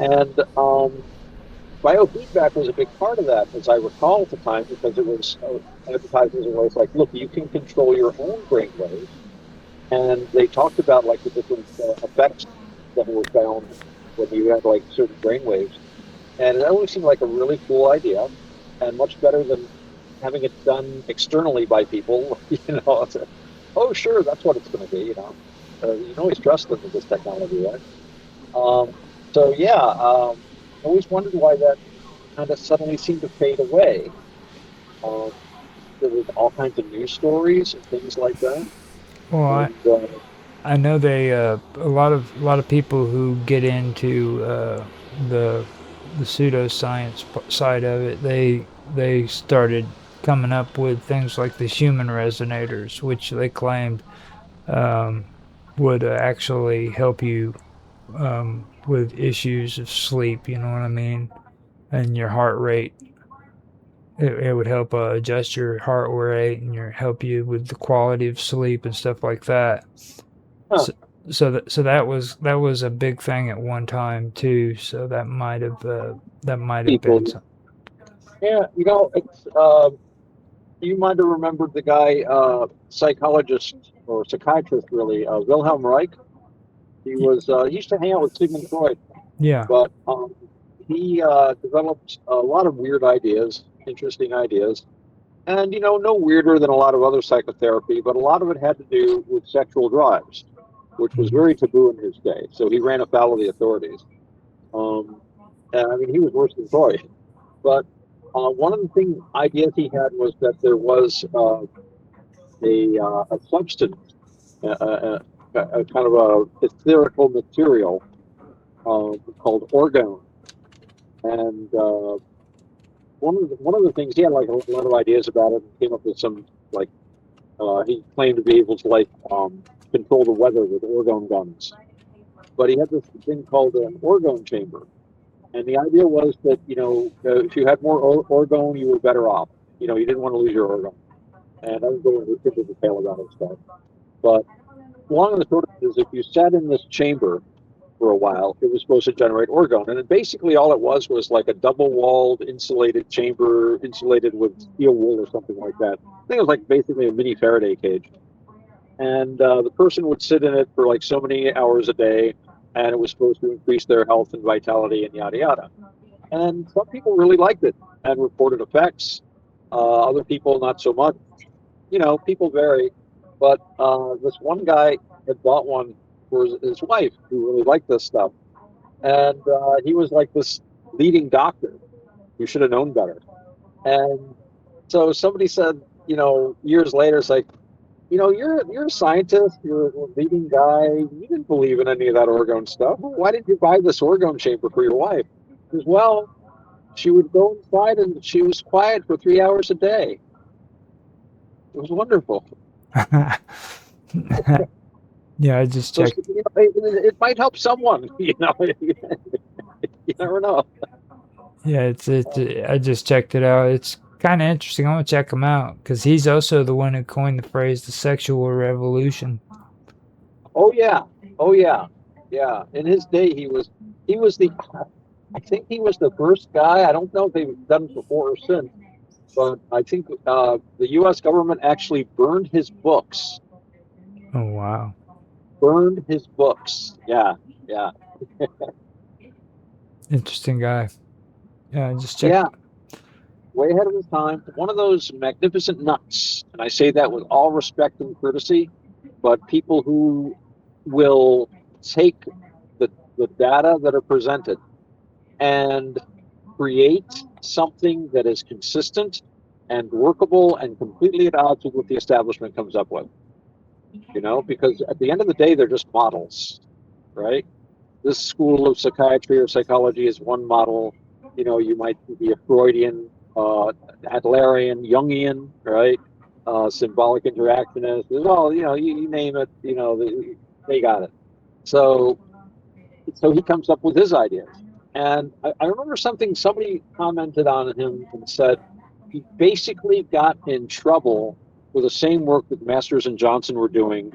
And biofeedback was a big part of that, as I recall at the time, because it was advertised as a way. It's like, look, you can control your own brain waves, and they talked about like the different effects that were found when you had like certain brain waves, and it always seemed like a really cool idea, and much better than having it done externally by people. It's a, oh sure, that's what it's going to be. You can always trust them with this technology, right? Um, so yeah, I always wondered why that kind of suddenly seemed to fade away. Um, there was all kinds of news stories and things like that, Well, and I know they a lot of people who get into the the pseudoscience side of it. They started coming up with things like the human resonators, which they claimed um, would actually help you with issues of sleep. You know what I mean? And your heart rate. It would help adjust your heart rate and help you with the quality of sleep and stuff like that. huh, So, so that was a big thing at one time too. So that might have people, been some. yeah, it's you might have remembered the guy, psychologist or psychiatrist, really, Wilhelm Reich. He used to hang out with Sigmund Freud, Yeah. but he developed a lot of weird ideas, interesting ideas, and no weirder than a lot of other psychotherapy, but a lot of it had to do with sexual drives, which was Mhm. very taboo in his day. So he ran afoul of the authorities. Um, and I mean, he was worse than Freud. But one of the ideas he had was that there was a substance, a kind of a etherical material called orgone. And one of the things he had like a lot of ideas about it, and came up with some like he claimed to be able to like control the weather with orgone guns. But he had this thing called an orgone chamber, and the idea was that if you had more orgone, you were better off. You didn't want to lose your orgone. And I was going into detail about it stuff. But long and the short of it is, if you sat in this chamber for a while, it was supposed to generate orgone. And basically, all it was like a double walled, insulated chamber, insulated with steel wool or something like that. I think it was like basically a mini Faraday cage. And the person would sit in it for like so many hours a day, and it was supposed to increase their health and vitality and yada yada. And some people really liked it and reported effects. Other people, not so much. People vary. But this one guy had bought one for his wife who really liked this stuff. And he was like this leading doctor who should have known better. And so somebody said, years later, it's like, you're a scientist, you're a leading guy. You didn't believe in any of that orgone stuff. Why did you buy this orgone chamber for your wife? He says, well, she would go inside and she was quiet for 3 hours a day. It was wonderful. Yeah, I just So checked. it might help someone. You never know. Yeah, I just checked it out. It's kind of interesting. I'm gonna check him out because he's also the one who coined the phrase "the sexual revolution." Oh yeah, oh yeah, yeah. In his day, he was the I think he was the first guy. I don't know if they've done it before or since, but I think the U.S. government actually burned his books. Oh wow, Burned his books. Yeah, yeah, interesting guy. Yeah, I just yeah. checked. Way ahead of his time. One of those magnificent nuts, and I say that with all respect and courtesy. But people who will take the data that are presented and create something that is consistent and workable and completely at odds with what the establishment comes up with. Because at the end of the day, they're just models, right? This school of psychiatry or psychology is one model. You might be a Freudian, Adlerian, Jungian, right? Symbolic interactionist. Well, you name it, they got it. So, so he comes up with his ideas. And I remember somebody commented on him and said he basically got in trouble for the same work that Masters and Johnson were doing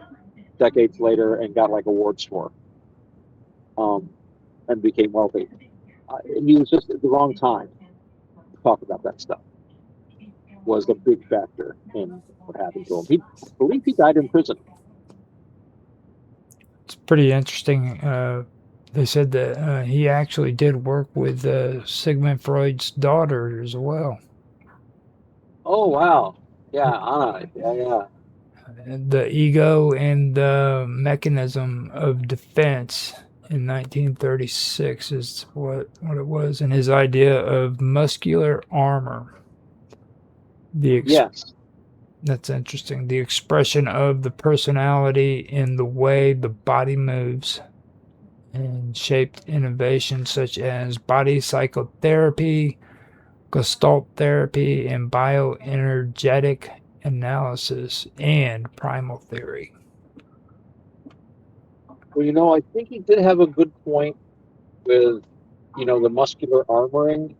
decades later and got like awards for, um, and became wealthy. he was just at the wrong time to talk about that stuff. Was a big factor in what happened to him. I believe he died in prison. It's pretty interesting. They said that he actually did work with Sigmund Freud's daughter as well. Oh wow, yeah, Anna, yeah. The ego and the mechanism of defense in 1936 is what it was, and his idea of muscular armor. Yes. That's interesting. The expression of the personality in the way the body moves, and shaped innovations such as body psychotherapy, gestalt therapy, and bioenergetic analysis, and primal theory. Well, I think he did have a good point with, the muscular armoring,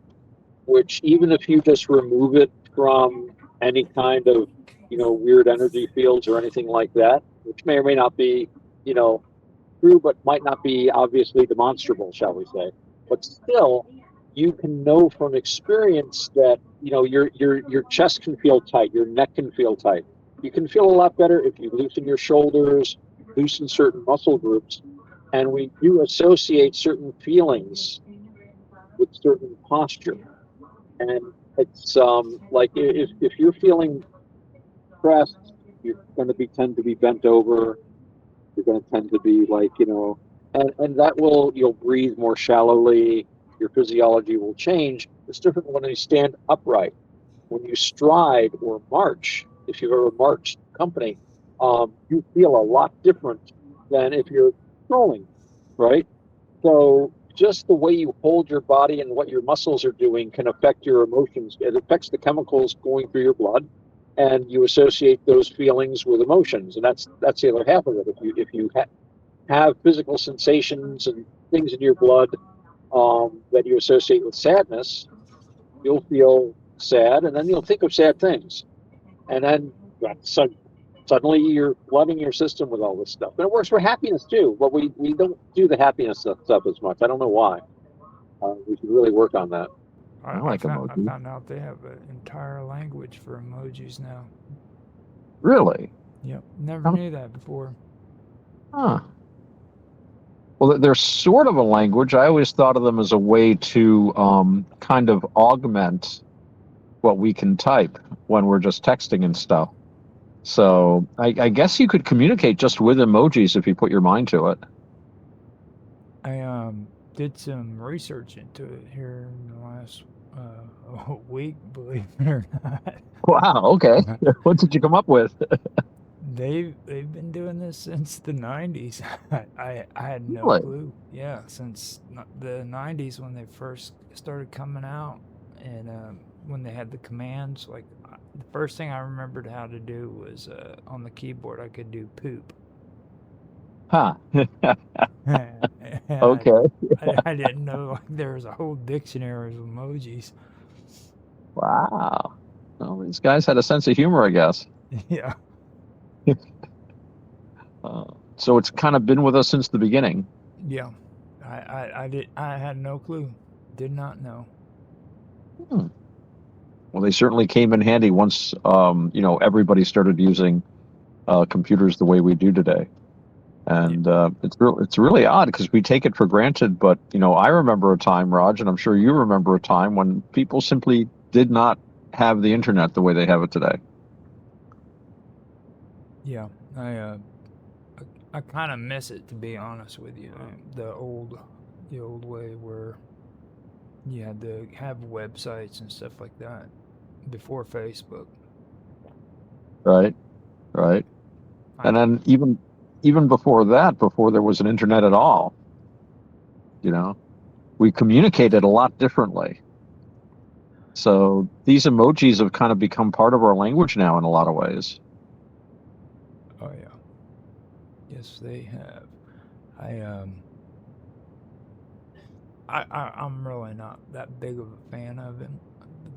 which even if you just remove it from any kind of, weird energy fields or anything like that, which may or may not be, true, but might not be obviously demonstrable, shall we say. But still, you can know from experience that, your chest can feel tight, your neck can feel tight. You can feel a lot better if you loosen your shoulders, loosen certain muscle groups, and we do associate certain feelings with certain posture. And it's like if you're feeling stressed, you're going to tend to be bent over. You're going to tend to be like, and that you'll breathe more shallowly. Your physiology will change. It's different when you stand upright. When you stride or march, if you've ever marched company, you feel a lot different than if you're strolling, right? So just the way you hold your body and what your muscles are doing can affect your emotions. It affects the chemicals going through your blood, and you associate those feelings with emotions, and that's the other half of it. If you have physical sensations and things in your blood that you associate with sadness, you'll feel sad, and then you'll think of sad things, and then suddenly you're flooding your system with all this stuff. And it works for happiness too, but we don't do the happiness stuff as much. I don't know why. We should really work on that. I found out they have an entire language for emojis now. Really? Yep, never knew that before. Huh. Well, they're sort of a language. I always thought of them as a way to kind of augment what we can type when we're just texting and stuff. So I guess you could communicate just with emojis if you put your mind to it. I did some research into it here in the last week, believe it or not. Wow, okay. What did you come up with? They've been doing this since the 90s. I had no Really? clue. Yeah, since the 90s when they first started coming out, and when they had the commands. Like the first thing I remembered how to do was on the keyboard I could do poop. Huh. And Okay. I didn't know like there was a whole dictionary of emojis. Wow. Well, these guys had a sense of humor, I guess. Yeah. So it's kind of been with us since the beginning. Yeah. I had no clue. Did not know. Well, they certainly came in handy once everybody started using computers the way we do today. And it's really odd because we take it for granted. But I remember a time, Raj, and I'm sure you remember a time when people simply did not have the internet the way they have it today. Yeah, I kind of miss it, to be honest with you. The old way where you had to have websites and stuff like that before Facebook. Right. And then even before that, before there was an internet at all, we communicated a lot differently. So these emojis have kind of become part of our language now in a lot of ways. Oh yeah. Yes, they have. I'm really not that big of a fan of it,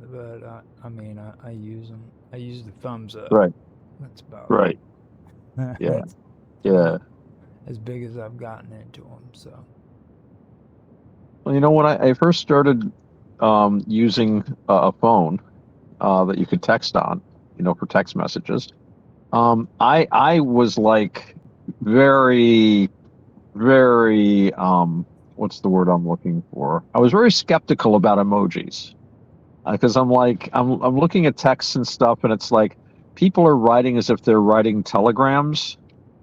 but I use them. I use the thumbs up. Right. That's about right. it. Yeah. Yeah. As big as I've gotten into them, so. Well, when I first started using a phone that you could text on, for text messages, I was like very, very, what's the word I'm looking for? I was very skeptical about emojis because I'm like, I'm looking at texts and stuff, and it's like people are writing as if they're writing telegrams,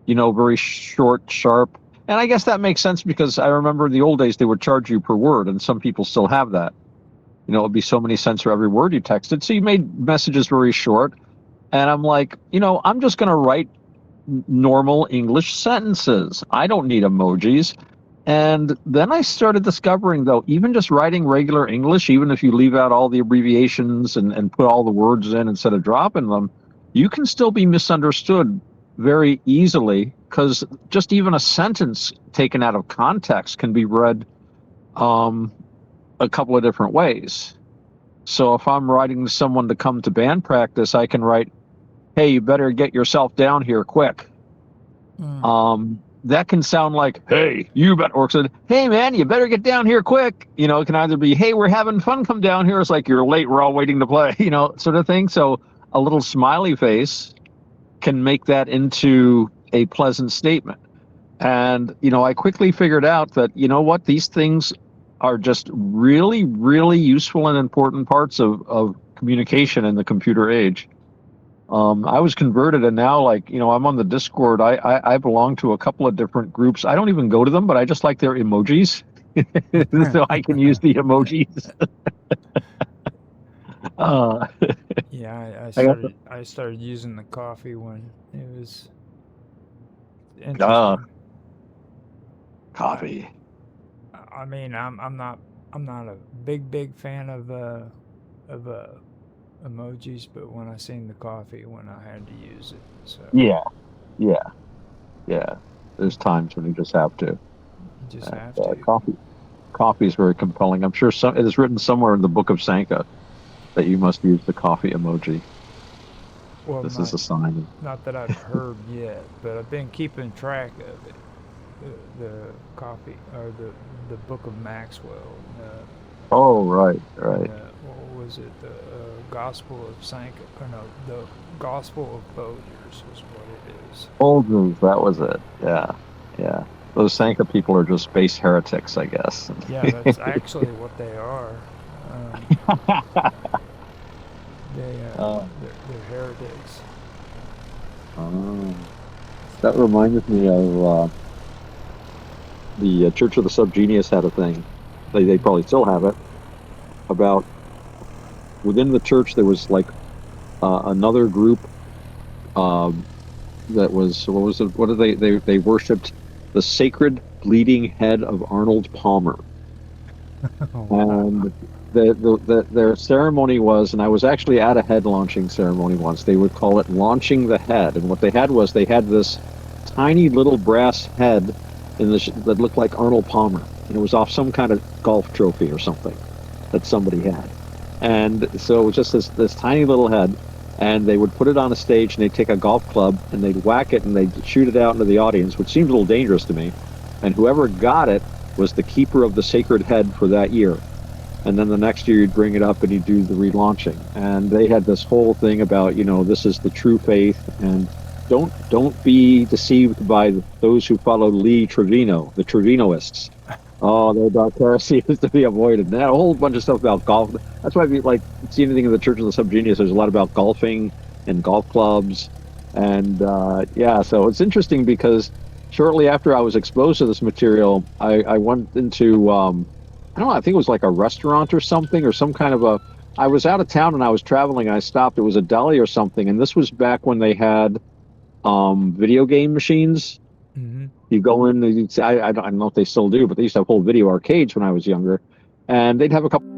very short, sharp. And I guess that makes sense because I remember in the old days they would charge you per word, and some people still have that. It would be so many cents for every word you texted. So you made messages very short. And I'm like, I'm just going to write normal English sentences. I don't need emojis. And then I started discovering, though, even just writing regular English, even if you leave out all the abbreviations and put all the words in instead of dropping them, you can still be misunderstood very easily because just even a sentence taken out of context can be read a couple of different ways. So if I'm writing to someone to come to band practice, I can write, "Hey, you better get yourself down here quick." That can sound like, "Hey, you better," or said, "Hey, man, you better get down here quick." It can either be, "Hey, we're having fun, come down here." It's like, "You're late, we're all waiting to play," sort of thing. So a little smiley face can make that into a pleasant statement. And, I quickly figured out that, what, these things are just really, really useful and important parts of communication in the computer age. I was converted, and now, I'm on the Discord. I belong to a couple of different groups. I don't even go to them, but I just like their emojis, so I can use the emojis. Yeah, I started using the coffee when it was interesting. Coffee. I mean, I'm not a big fan of emojis, but when I seen the coffee, when I had to use it, so Yeah. There's times when you just have to. you just have to. Coffee is very compelling. I'm sure it is written somewhere in the Book of Sanka that you must use the coffee emoji. Well, this is a sign. Not that I've heard yet, but I've been keeping track of it. The coffee, or the Book of Maxwell. Oh, right. What was it? The Gospel of Sanka? Or no, the Gospel of Folgers is what it is. Folgers, that was it. Yeah. Those Sanka people are just space heretics, I guess. Yeah, that's actually what they are. They're heretics. That reminds me of the Church of the Subgenius had a thing. They probably still have it. About within the church, there was another group that was, what was it? What did they worshipped the sacred bleeding head of Arnold Palmer. And their ceremony was, and I was actually at a head launching ceremony once. They would call it launching the head, and what they had was they had this tiny little brass head that looked like Arnold Palmer, and it was off some kind of golf trophy or something that somebody had. And so it was just this tiny little head, and they would put it on a stage, and they'd take a golf club and they'd whack it and they'd shoot it out into the audience, which seems a little dangerous to me. And whoever got it was the keeper of the sacred head for that year. And then the next year you'd bring it up and you'd do the relaunching. And they had this whole thing about, this is the true faith, and don't be deceived by those who follow Lee Trevino, the Trevinoists. Oh, their dark heresy is to be avoided. And a whole bunch of stuff about golf. That's why if you see anything in the Church of the Subgenius, there's a lot about golfing and golf clubs. And so it's interesting because shortly after I was exposed to this material, I went into, I don't know, I think it was like a restaurant or something, or some kind of I was out of town and I was traveling. I stopped. It was a deli or something. And this was back when they had video game machines. Mm-hmm. You go in, I don't know if they still do, but they used to have whole video arcades when I was younger. And they'd have a couple